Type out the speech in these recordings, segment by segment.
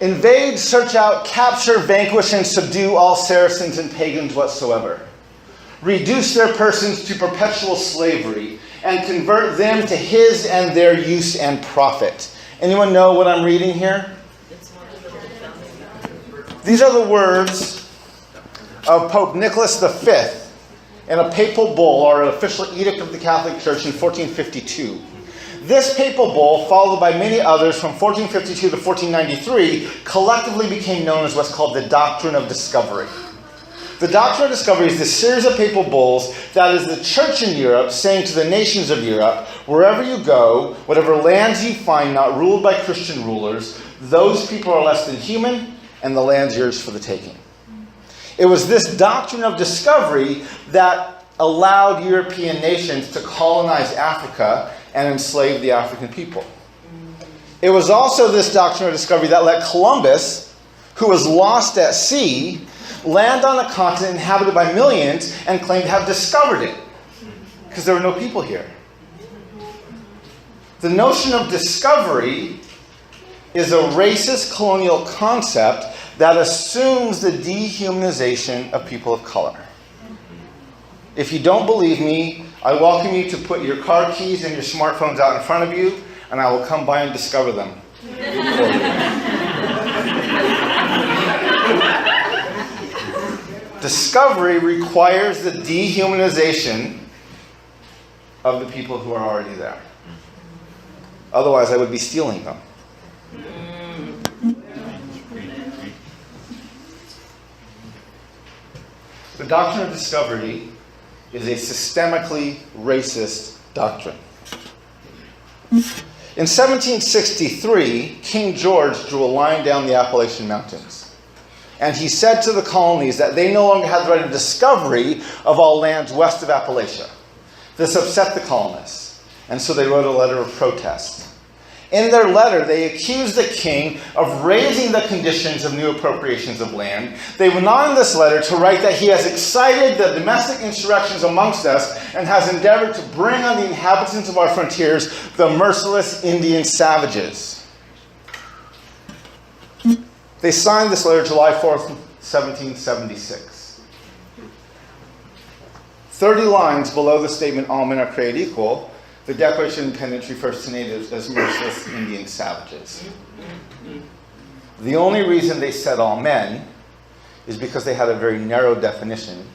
invade, search out, capture, vanquish, and subdue all Saracens and pagans whatsoever. Reduce their persons to perpetual slavery, and convert them to his and their use and profit. Anyone know what I'm reading here? These are the words of Pope Nicholas V in a papal bull, or an official edict of the Catholic Church in 1452. This papal bull, followed by many others from 1452 to 1493, collectively became known as what's called the Doctrine of Discovery. The Doctrine of Discovery is this series of papal bulls that is the church in Europe saying to the nations of Europe, wherever you go, whatever lands you find not ruled by Christian rulers, those people are less than human, and the land's yours for the taking. It was this doctrine of discovery that allowed European nations to colonize Africa and enslave the African people. It was also this doctrine of discovery that let Columbus, who was lost at sea, land on a continent inhabited by millions and claim to have discovered it, because there were no people here. The notion of discovery is a racist colonial concept that assumes the dehumanization of people of color. If you don't believe me, I welcome you to put your car keys and your smartphones out in front of you, and I will come by and discover them for you. Discovery requires the dehumanization of the people who are already there. Otherwise, I would be stealing them. The doctrine of discovery is a systemically racist doctrine. In 1763, King George drew a line down the Appalachian Mountains. And he said to the colonies that they no longer had the right of discovery of all lands west of Appalachia. This upset the colonists, and so they wrote a letter of protest. In their letter, they accused the king of raising the conditions of new appropriations of land. They went on in this letter to write that he has excited the domestic insurrections amongst us and has endeavored to bring on the inhabitants of our frontiers the merciless Indian savages. They signed this letter July 4th, 1776. 30 lines below the statement, all men are created equal, the Declaration of Independence refers to natives as merciless Indian savages. The only reason they said all men is because they had a very narrow definition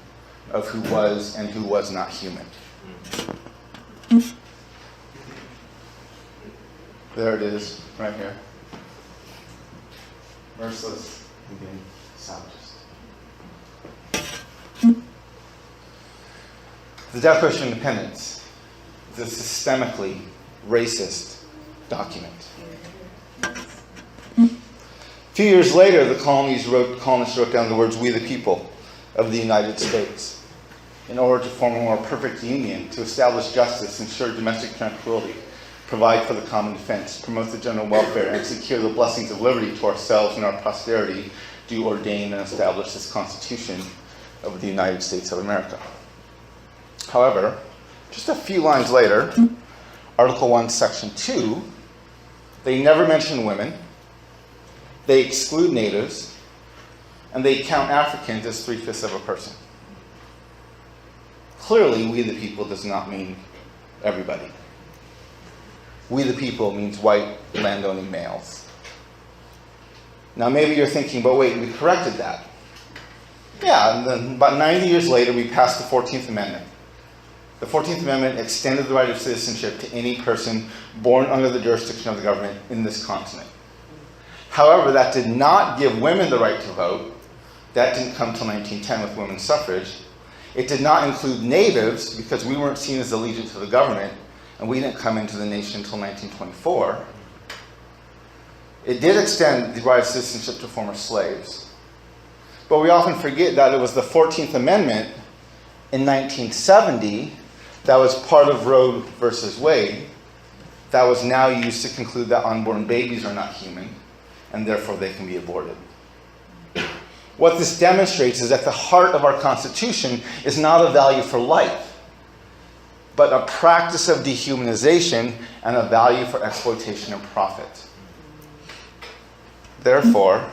of who was and who was not human. There it is, right here. Merciless Indian savages. The Declaration of Independence is a systemically racist document. A few years later, the colonists wrote down the words, "We the people of the United States," in order to form a more perfect union, to establish justice, ensure domestic tranquility, provide for the common defense, promote the general welfare, and secure the blessings of liberty to ourselves and our posterity, do ordain and establish this Constitution of the United States of America. However, just a few lines later, Article 1, Section 2, they never mention women, they exclude natives, and they count Africans as 3/5 of a person. Clearly, we the people does not mean everybody. We the people means white landowning males. Now maybe you're thinking, but wait, we corrected that. Yeah, and then about 90 years later, we passed the 14th Amendment. The 14th Amendment extended the right of citizenship to any person born under the jurisdiction of the government in this continent. However, that did not give women the right to vote. That didn't come until 1910 with women's suffrage. It did not include natives because we weren't seen as allegiant to the government, and we didn't come into the nation until 1924. It did extend the right of citizenship to former slaves. But we often forget that it was the 14th Amendment in 1970 that was part of Roe versus Wade that was now used to conclude that unborn babies are not human and therefore they can be aborted. What this demonstrates is that the heart of our Constitution is not a value for life, but a practice of dehumanization and a value for exploitation and profit. Therefore,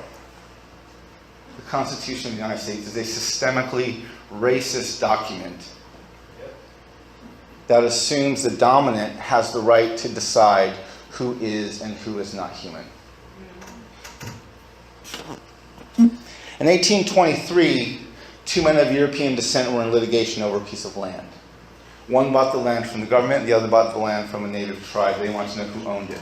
the Constitution of the United States is a systemically racist document that assumes the dominant has the right to decide who is and who is not human. In 1823, two men of European descent were in litigation over a piece of land. One bought the land from the government, the other bought the land from a native tribe. They wanted to know who owned it.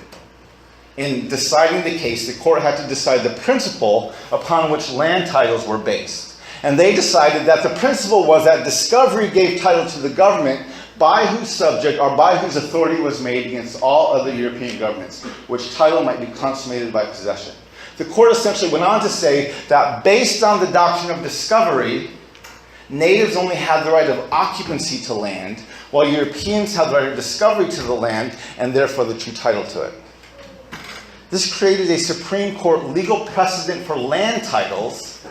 In deciding the case, the court had to decide the principle upon which land titles were based. And they decided that the principle was that discovery gave title to the government by whose subject or by whose authority was made against all other European governments, which title might be consummated by possession. The court essentially went on to say that based on the doctrine of discovery, natives only had the right of occupancy to land, while Europeans had the right of discovery to the land, and therefore the true title to it. This created a Supreme Court legal precedent for land titles,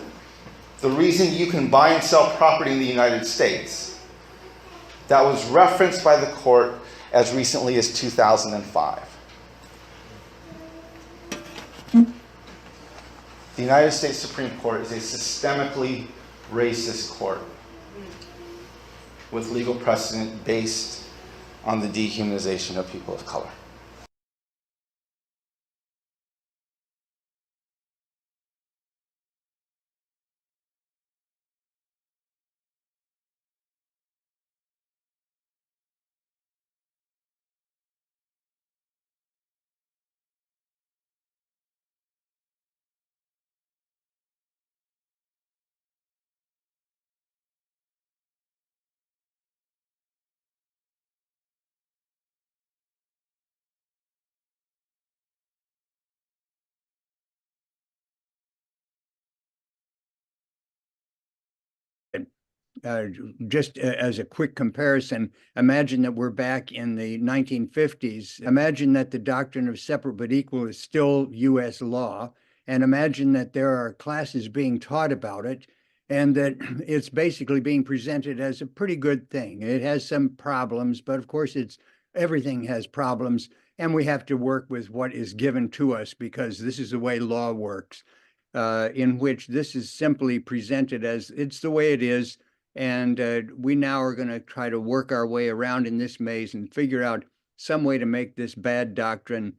the reason you can buy and sell property in the United States, that was referenced by the court as recently as 2005. The United States Supreme Court is a systemically racist court with legal precedent based on the dehumanization of people of color. Just as a quick comparison, imagine that we're back in the 1950s. Imagine that the doctrine of separate but equal is still U.S. law, and imagine that there are classes being taught about it, and that it's basically being presented as a pretty good thing. It has some problems, but of course everything has problems, and we have to work with what is given to us because this is the way law works, in which this is simply presented as it's the way it is. And we now are going to try to work our way around in this maze and figure out some way to make this bad doctrine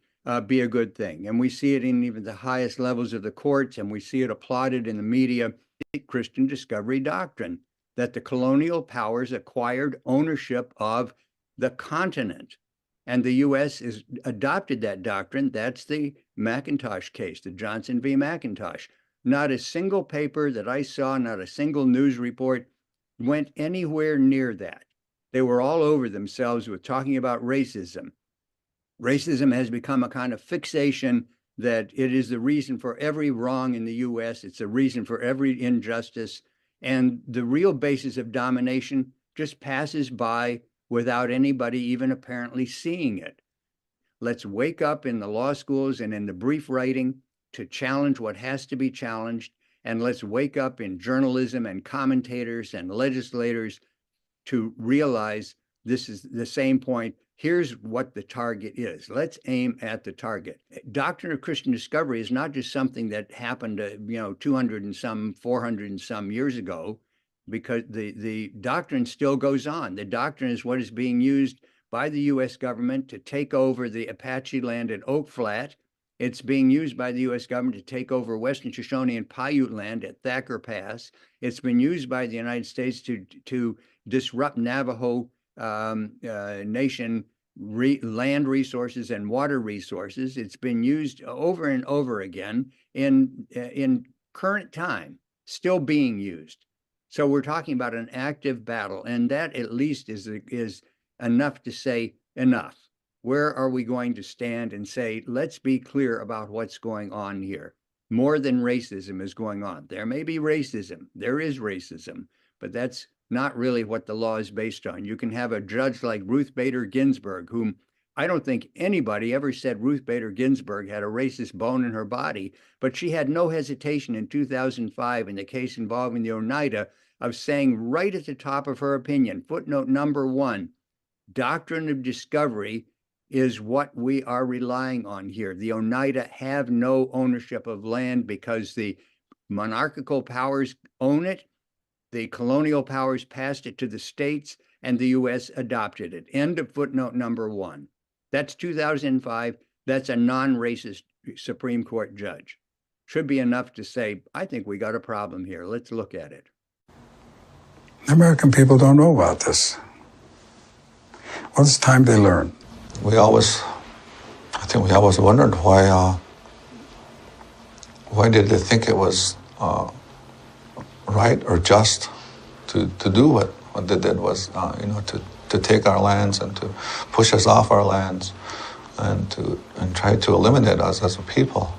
be a good thing. And we see it in even the highest levels of the courts, and we see it applauded in the media, the Christian discovery doctrine, that the colonial powers acquired ownership of the continent. And the U.S. has adopted that doctrine. That's the McIntosh case, the Johnson v. McIntosh. Not a single paper that I saw, not a single news report went anywhere near that. They were all over themselves with talking about racism. Racism has become a kind of fixation that it is the reason for every wrong in the U.S. It's the reason for every injustice. And the real basis of domination just passes by without anybody even apparently seeing it. Let's wake up in the law schools and in the brief writing to challenge what has to be challenged. And let's wake up in journalism and commentators and legislators to realize this is the same point. Here's what the target is. Let's aim at the target. Doctrine of Christian discovery is not just something that happened, 200 and some, 400 and some years ago, because the doctrine still goes on. The doctrine is what is being used by the U.S. government to take over the Apache land at Oak Flat. It's being used by the U.S. government to take over Western Shoshone and Paiute land at Thacker Pass. It's been used by the United States to disrupt Navajo Nation land resources and water resources. It's been used over and over again in current time, still being used. So we're talking about an active battle, and that at least is enough to say enough. Where are we going to stand and say, let's be clear about what's going on here? More than racism is going on. There may be racism. There is racism, but that's not really what the law is based on. You can have a judge like Ruth Bader Ginsburg, whom I don't think anybody ever said Ruth Bader Ginsburg had a racist bone in her body, but she had no hesitation in 2005 in the case involving the Oneida of saying right at the top of her opinion, footnote number 1, doctrine of discovery is what we are relying on here. The Oneida have no ownership of land because the monarchical powers own it, the colonial powers passed it to the states, and the U.S. adopted it. End of footnote number 1. That's 2005. That's a non-racist Supreme Court judge. Should be enough to say, I think we got a problem here. Let's look at it. American people don't know about this. Well, it's time they learn. I think we always wondered why did they think it was right or just to do what they did was, to take our lands and to push us off our lands and try to eliminate us as a people.